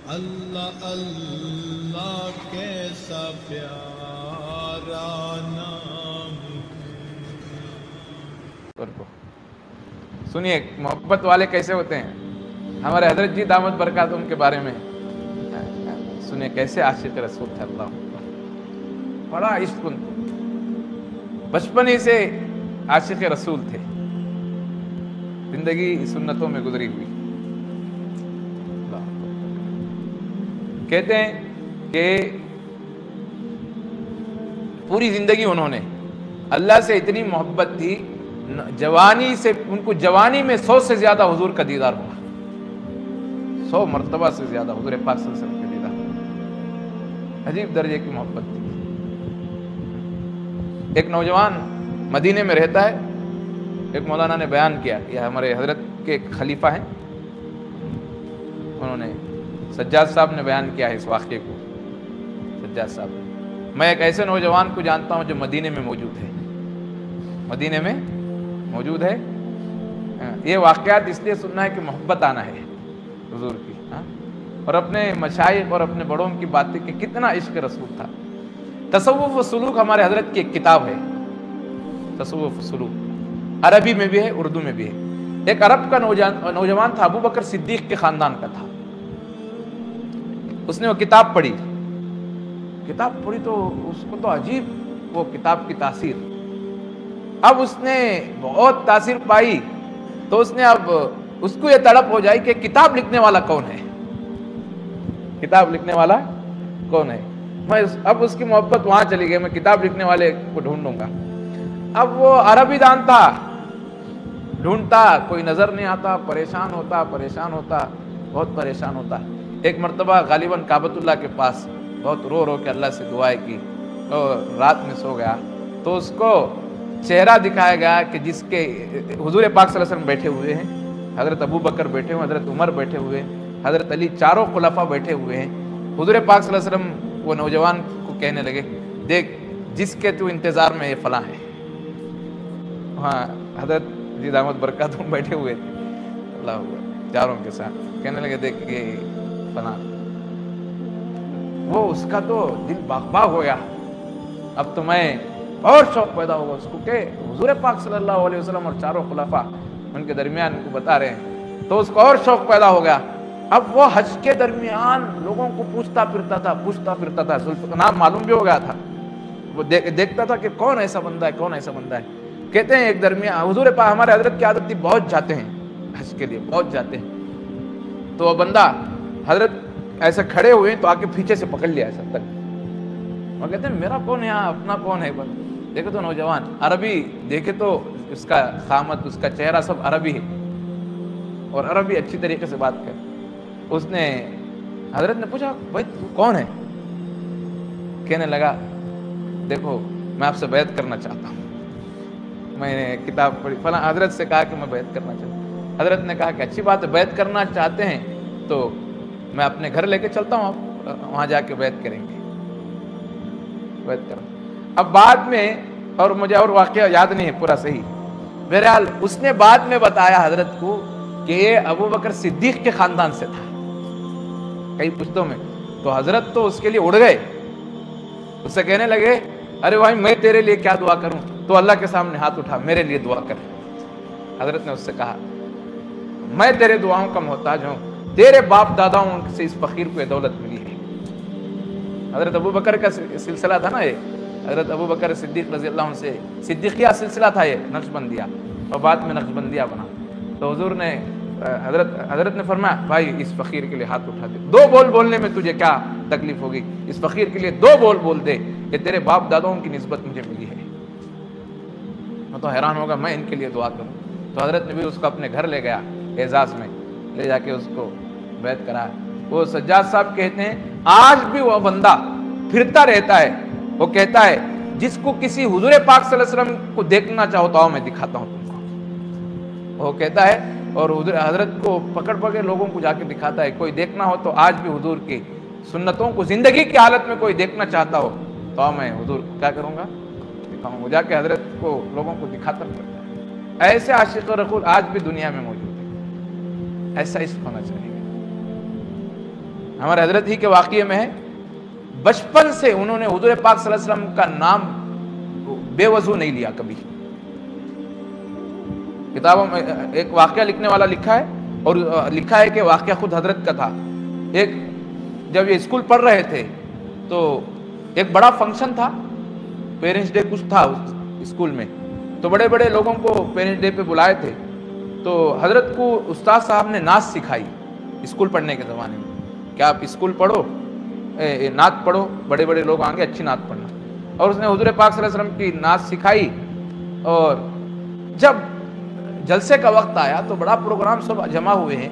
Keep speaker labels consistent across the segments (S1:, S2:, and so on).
S1: اللہ اللہ کیسا پیارا نام
S2: ہے۔ سنیے محبت والے کیسے ہوتے ہیں۔ ہمارے حضرت جی دامت برکاتہم کے بارے میں سنیے کیسے عاشق رسول تھے۔ اللہ اکبر، بڑا عشق، بچپن ہی سے عاشق رسول تھے، زندگی سنتوں میں گزری ہوئی۔ کہتے ہیں کہ پوری زندگی انہوں نے اللہ سے اتنی محبت تھی، جوانی سے ان کو جوانی میں 100 سے زیادہ حضور کا دیدار ہوا، 100 مرتبہ سے زیادہ حضور پاک صلی اللہ علیہ وسلم کا دیدار، عجیب درجے کی محبت تھی۔ ایک نوجوان مدینے میں رہتا ہے، ایک مولانا نے بیان کیا، یہ ہمارے حضرت کے ایک خلیفہ ہیں، انہوں نے سجاد صاحب نے بیان کیا ہے اس واقعے کو۔ سجاد صاحب، میں ایک ایسے نوجوان کو جانتا ہوں جو مدینے میں موجود ہے، مدینے میں موجود ہے۔ یہ واقعات اس لیے سننا ہے کہ محبت آنا ہے حضور کی، اور اپنے مشائخ اور اپنے بڑوں کی باتیں کہ کتنا عشق رسول تھا۔ تصوف و سلوک ہمارے حضرت کی ایک کتاب ہے، تصوف و سلوک، عربی میں بھی ہے، اردو میں بھی ہے۔ ایک عرب کا نوجوان تھا، ابو بکر صدیق کے خاندان کا تھا، اس نے وہ کتاب پڑھی تو اس کو تو عجیب وہ کتاب کی تاثیر، اب اس نے بہت تاثیر پائی، تو اس نے اب اس کو یہ تڑپ ہو جائے کہ کتاب لکھنے والا کون ہے، کتاب لکھنے والا کون ہے۔ میں اب اس کی محبت وہاں چلی گئی، میں کتاب لکھنے والے کو ڈھونڈوں گا۔ اب وہ عربی دان تھا، ڈھونڈتا، کوئی نظر نہیں آتا، پریشان ہوتا، بہت پریشان ہوتا۔ ایک مرتبہ غالباً کعبۃ اللہ کے پاس بہت رو کے اللہ سے دعائیں کی، اور رات میں سو گیا، تو اس کو چہرہ دکھایا گیا کہ جس کے حضور پاک صلی اللہ علیہ وسلم بیٹھے ہوئے ہیں، حضرت ابو بکر بیٹھے ہوئے ہیں، حضرت عمر بیٹھے ہوئے ہیں، حضرت علی، چاروں خلفاء بیٹھے ہوئے ہیں۔ حضور پاک صلی اللہ علیہ وسلم وہ نوجوان کو کہنے لگے، دیکھ جس کے تو انتظار میں یہ فلاں ہے۔ وہاں حضرت جی دامت برکاتہم بیٹھے ہوئے تھے، اللہ اکبر، چاروں کے ساتھ کہنے لگے، دیکھ یہ فلاں۔ وہ اس کا تو دل باغ ہو گیا، اب تو میں اور شوق پیدا ہوگا اس کو کہ حضور پاک صلی اللہ علیہ وسلم اور چاروں خلفاء ان کے درمیان ان کو بتا رہے ہیں، تو اس کو اور شوق پیدا ہو گیا۔ اب وہ حج کے درمیان لوگوں کو پوچھتا پھرتا تھا، نام معلوم بھی ہو گیا تھا، وہ دیکھتا تھا کہ کون ایسا بندہ ہے۔ کہتے ہیں ایک درمیان حضور پاک، ہمارے حضرت کی عادت تھی، بہت جاتے ہیں حج کے لیے، بہت جاتے ہیں، تو وہ بندہ حضرت ایسے کھڑے ہوئے تو آ کے پیچھے سے پکڑ لیا ایسا تک، وہ کہتے ہیں میرا کون ہے، اپنا کون ہے۔ دیکھے تو نوجوان عربی، دیکھے تو اس کا خامت، اس کا چہرہ سب عربی ہے، اور عربی اچھی طریقے سے بات کر۔ اس نے حضرت نے پوچھا، بھائی تو کون ہے؟ کہنے لگا، دیکھو میں آپ سے بیعت کرنا چاہتا ہوں، میں نے کتاب پڑھی، فلاں حضرت سے کہا کہ میں بیعت کرنا چاہتا ہوں۔ حضرت نے کہا کہ اچھی بات ہے، بیعت کرنا چاہتے ہیں تو میں اپنے گھر لے کے چلتا ہوں، آپ وہاں جا کے بیعت کریں گے، بیعت کریں۔ اب بعد میں، اور مجھے اور واقعہ یاد نہیں ہے پورا صحیح، بہرحال اس نے بعد میں بتایا حضرت کو کہ یہ ابو بکر صدیق کے خاندان سے تھا، کئی پشتوں میں، تو حضرت تو اس کے لیے اڑ گئے، اس سے کہنے لگے، ارے بھائی میں تیرے لیے کیا دعا کروں، تو اللہ کے سامنے ہاتھ اٹھا، میرے لیے دعا کر۔ حضرت نے اس سے کہا، میں تیرے دعاؤں کا محتاج ہوں، تیرے باپ داداؤں سے اس فقیر کو یہ دولت ملی ہے۔ حضرت ابو بکر کا سلسلہ تھا نا یہ، حضرت ابو بکر صدیق رضی اللہ عنہ سے صدیقیہ سلسلہ تھا یہ، نقشبندیہ، اور بعد میں نقشبندیہ بنا۔ تو حضور نے حضرت نے فرمایا، بھائی اس فقیر کے لیے ہاتھ اٹھا دے، 2 بول بولنے میں تجھے کیا تکلیف ہوگی، اس فقیر کے لیے 2 بول بول دے کہ تیرے باپ داداؤں کی نسبت مجھے ملی ہے۔ میں تو حیران ہوگا، میں ان کے لیے دعا کروں۔ تو حضرت نے بھی اس کو اپنے گھر لے گیا، اعزاز میں لے جا کے اس کو بیعت کرایا۔ وہ سجاد صاحب کہتے ہیں آج بھی وہ بندہ پھرتا رہتا ہے، وہ کہتا ہے جس کو کسی حضور پاک صلی اللہ علیہ وسلم کو دیکھنا چاہو تو آؤ میں دکھاتا ہوں تم کو، وہ کہتا ہے، اور حضرت کو پکڑ لوگوں کو جا کے دکھاتا ہے۔ کوئی دیکھنا ہو تو آج بھی حضور کی سنتوں کو زندگی کی حالت میں کوئی دیکھنا چاہتا ہو تو آؤ میں حضور کیا کروں گا، دکھاؤں گا، جا کے حضرت کو لوگوں کو دکھاتا ہے۔ ایسے عاشق رسول آج بھی دنیا میں موجود ہے، ایسا عشق ہونا چاہیے۔ ہمارے حضرت ہی کے واقعے میں ہے، بچپن سے انہوں نے حضور پاک صلی اللہ علیہ وسلم کا نام بے وضو نہیں لیا کبھی. کتابوں میں ایک واقعہ لکھنے والا لکھا ہے، اور لکھا ہے کہ واقعہ خود حضرت کا تھا. ایک جب یہ اسکول پڑھ رہے تھے تو ایک بڑا فنکشن تھا، پیرنٹس ڈے کچھ تھا اسکول میں، تو بڑے بڑے لوگوں کو پیرنٹس ڈے پہ بلائے تھے. تو حضرت کو استاد صاحب نے نعت سکھائی اسکول پڑھنے کے زمانے میں کہ آپ اسکول پڑھو، نعت پڑھو، بڑے بڑے لوگ آئیں گے، اچھی نعت پڑھنا. اور اس نے حضور پاک صلی اللہ علیہ وسلم کی نعت سکھائی. اور جب جلسے کا وقت آیا تو بڑا پروگرام سب جمع ہوئے ہیں.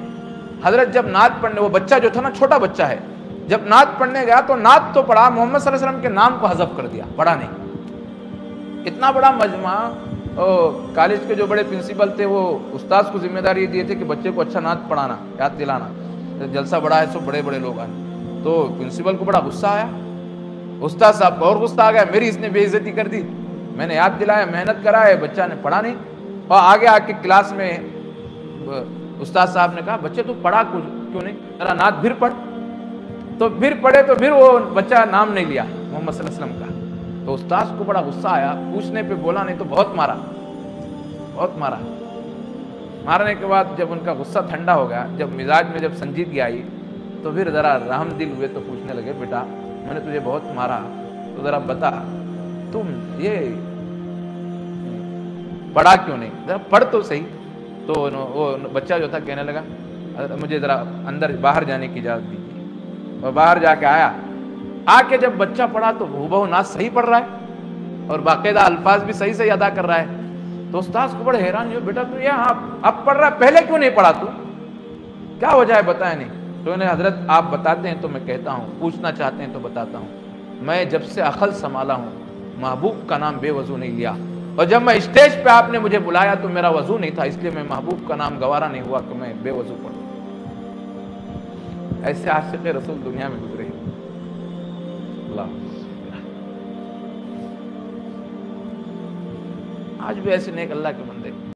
S2: حضرت جب نعت پڑھنے، وہ بچہ جو تھا نا چھوٹا بچہ ہے، جب نعت پڑھنے گیا تو نعت تو پڑھا، محمد صلی اللہ علیہ وسلم کے نام کو حذف کر دیا، پڑھا نہیں. اتنا بڑا مجمع. کالج کے جو بڑے پرنسپل تھے وہ استاذ کو ذمہ داری دیے تھے کہ بچے کو اچھا نعت پڑھانا، یاد دلانا. جلسہ بڑا ہے، سب بڑے بڑے لوگ آئے. تو پرنسپل کو بڑا غصہ آیا، استاد صاحب کو اور غصہ آ گیا، میری اس نے بے عزتی کر دی، میں نے یاد دلایا، محنت کرا ہے، بچہ نے پڑھا نہیں. اور آگے آ کے کلاس میں استاد صاحب نے کہا بچے تو پڑھا کچھ کیوں نہیں، ذرا نعت پھر پڑھ. تو پھر پڑھے تو پھر وہ بچہ نام نہیں لیا محمد صلی اللہ علیہ وسلم کا. تو استاد کو بڑا غصہ آیا، پوچھنے پہ بولا نہیں تو بہت مارا، بہت مارا. مارنے کے بعد جب ان کا غصہ ٹھنڈا ہو گیا، جب مزاج میں جب سنجیدگی آئی تو پھر ذرا رحم دل ہوئے تو پوچھنے لگے بیٹا میں نے تجھے بہت مارا تو ذرا بتا تم یہ پڑھا کیوں نہیں، ذرا پڑھ تو صحیح. تو وہ بچہ جو تھا کہنے لگا مجھے ذرا اندر باہر جانے کی اجازت دیجیے. اور باہر جا کے آیا، آ کے جب بچہ پڑھا تو ہو نعت صحیح پڑھ رہا ہے اور باقاعدہ الفاظ بھی صحیح صحیح ادا کر رہا ہے. تو استاذ کو بڑے حیران ہوئے، بیٹا تو یہ اب پڑھ رہا ہے، پہلے کیوں نہیں پڑھا، تو کیا وجہ ہے بتائے نہیں. تو انہیں حضرت آپ بتاتے ہیں تو میں کہتا ہوں، پوچھنا چاہتے ہیں تو بتاتا ہوں. میں جب سے عقل سنبھالا ہوں محبوب کا نام بے وضو نہیں لیا. اور جب میں اسٹیج پہ آپ نے مجھے بلایا تو میرا وضو نہیں تھا، اس لیے میں محبوب کا نام گوارا نہیں ہوا کہ میں بے وضو پڑھوں. ایسے عاشق رسول دنیا میں گزرے. اللہ آج بھی ایسے نیک اللہ کے بندے